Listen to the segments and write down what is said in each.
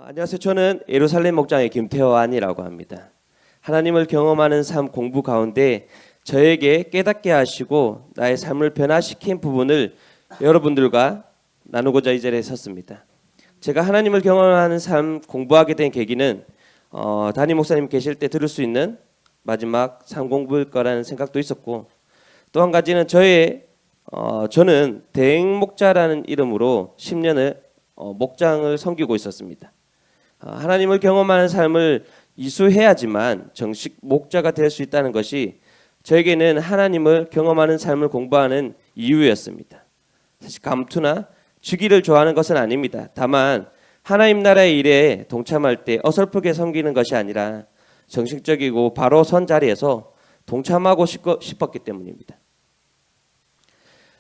안녕하세요. 저는 예루살렘 목장의 김태환이라고 합니다. 하나님을 경험하는 삶 공부 가운데 저에게 깨닫게 하시고 나의 삶을 변화시킨 부분을 여러분들과 나누고자 이 자리에 섰습니다. 제가 하나님을 경험하는 삶 공부하게 된 계기는 담임 목사님 계실 때 들을 수 있는 마지막 삶 공부일 거라는 생각도 있었고, 또 한 가지는 저는 대행 목자라는 이름으로 10년을 목장을 섬기고 있었습니다. 하나님을 경험하는 삶을 이수해야지만 정식 목자가 될 수 있다는 것이 저에게는 하나님을 경험하는 삶을 공부하는 이유였습니다. 사실 감투나 주기를 좋아하는 것은 아닙니다. 다만 하나님 나라의 일에 동참할 때 어설프게 섬기는 것이 아니라 정식적이고 바로 선 자리에서 동참하고 싶었기 때문입니다.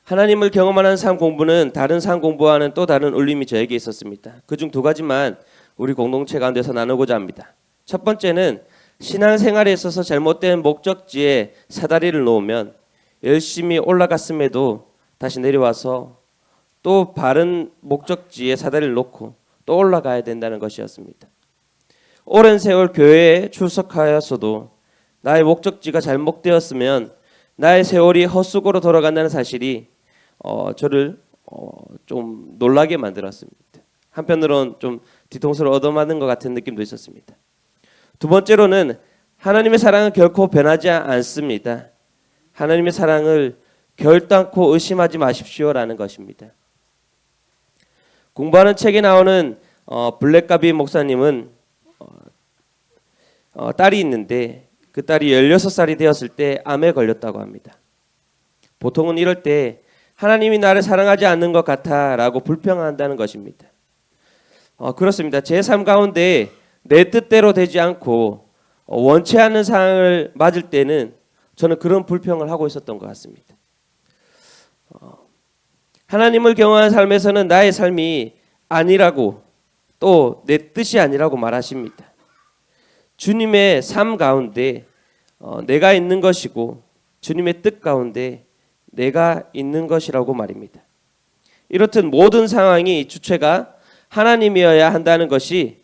하나님을 경험하는 삶 공부는 다른 삶 공부와는 또 다른 울림이 저에게 있었습니다. 그중 두 가지만 우리 공동체 가운데서 나누고자 합니다. 첫 번째는 신앙생활에 있어서 잘못된 목적지에 사다리를 놓으면 열심히 올라갔음에도 다시 내려와서 또 바른 목적지에 사다리를 놓고 또 올라가야 된다는 것이었습니다. 오랜 세월 교회에 출석하였어도 나의 목적지가 잘못되었으면 나의 세월이 헛수고로 돌아간다는 사실이 저를 좀 놀라게 만들었습니다. 한편으로는 좀 뒤통수를 얻어맞는 것 같은 느낌도 있었습니다. 두 번째로는 하나님의 사랑은 결코 변하지 않습니다. 하나님의 사랑을 결단코 의심하지 마십시오라는 것입니다. 공부하는 책에 나오는 블랙가비 목사님은 딸이 있는데 그 딸이 16살이 되었을 때 암에 걸렸다고 합니다. 보통은 이럴 때 하나님이 나를 사랑하지 않는 것 같아 라고 불평한다는 것입니다. 그렇습니다. 제 삶 가운데 내 뜻대로 되지 않고 원치 않는 상황을 맞을 때는 저는 그런 불평을 하고 있었던 것 같습니다. 하나님을 경험한 삶에서는 나의 삶이 아니라고 또 내 뜻이 아니라고 말하십니다. 주님의 삶 가운데 내가 있는 것이고 주님의 뜻 가운데 내가 있는 것이라고 말입니다. 이렇듯 모든 상황이 주체가 하나님이어야 한다는 것이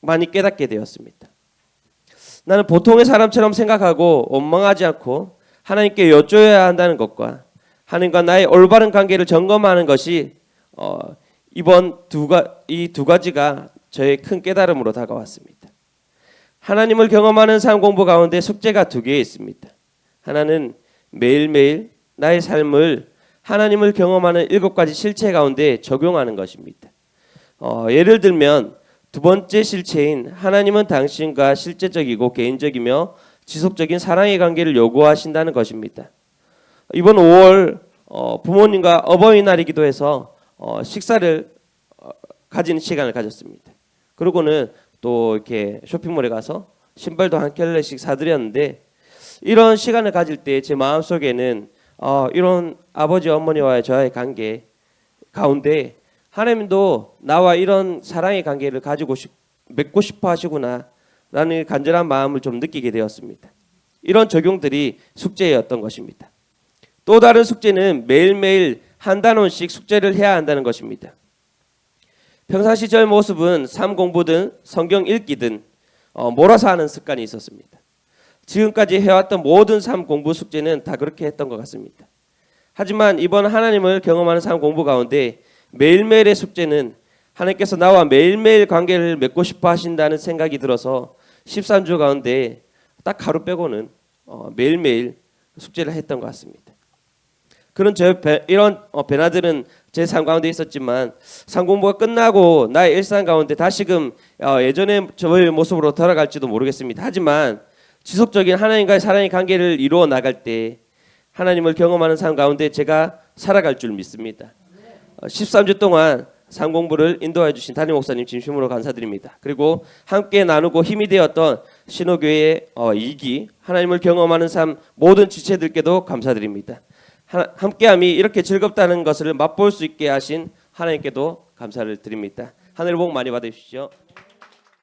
많이 깨닫게 되었습니다. 나는 보통의 사람처럼 생각하고 원망하지 않고 하나님께 여쭤야 한다는 것과 하나님과 나의 올바른 관계를 점검하는 것이 이 두 가지가 저의 큰 깨달음으로 다가왔습니다. 하나님을 경험하는 삶 공부 가운데 숙제가 두 개 있습니다. 하나는 매일매일 나의 삶을 하나님을 경험하는 7가지 실체 가운데 적용하는 것입니다. 예를 들면 두 번째 실체인 하나님은 당신과 실제적이고 개인적이며 지속적인 사랑의 관계를 요구하신다는 것입니다. 이번 5월 부모님과 어버이날이기도 해서 식사를 가지는 시간을 가졌습니다. 그러고는 또 이렇게 쇼핑몰에 가서 신발도 한 켤레씩 사드렸는데, 이런 시간을 가질 때 제 마음속에는 이런 아버지 어머니와의 저의 관계 가운데 하나님도 나와 이런 사랑의 관계를 맺고 싶어 하시구나 라는 간절한 마음을 좀 느끼게 되었습니다. 이런 적용들이 숙제였던 것입니다. 또 다른 숙제는 매일매일 한 단원씩 숙제를 해야 한다는 것입니다. 평상시 저의 모습은 삶 공부든 성경 읽기든 몰아서 하는 습관이 있었습니다. 지금까지 해왔던 모든 삶 공부 숙제는 다 그렇게 했던 것 같습니다. 하지만 이번 하나님을 경험하는 삶 공부 가운데 매일매일의 숙제는 하나님께서 나와 매일매일 관계를 맺고 싶어 하신다는 생각이 들어서 13주 가운데 딱 하루 빼고는 매일매일 숙제를 했던 것 같습니다. 그런 이런 변화들은 제 삶 가운데 있었지만 삶 공부가 끝나고 나의 일상 가운데 다시금 예전의 저의 모습으로 돌아갈지도 모르겠습니다. 하지만 지속적인 하나님과의 사랑의 관계를 이루어 나갈 때 하나님을 경험하는 삶 가운데 제가 살아갈 줄 믿습니다. 13주 동안 삶 공부를 인도해 주신 담임 목사님 진심으로 감사드립니다. 그리고 함께 나누고 힘이 되었던 신호교회의 2기 하나님을 경험하는 삶 모든 지체들께도 감사드립니다. 함께함이 이렇게 즐겁다는 것을 맛볼 수 있게 하신 하나님께도 감사를 드립니다. 하늘 복 많이 받으십시오.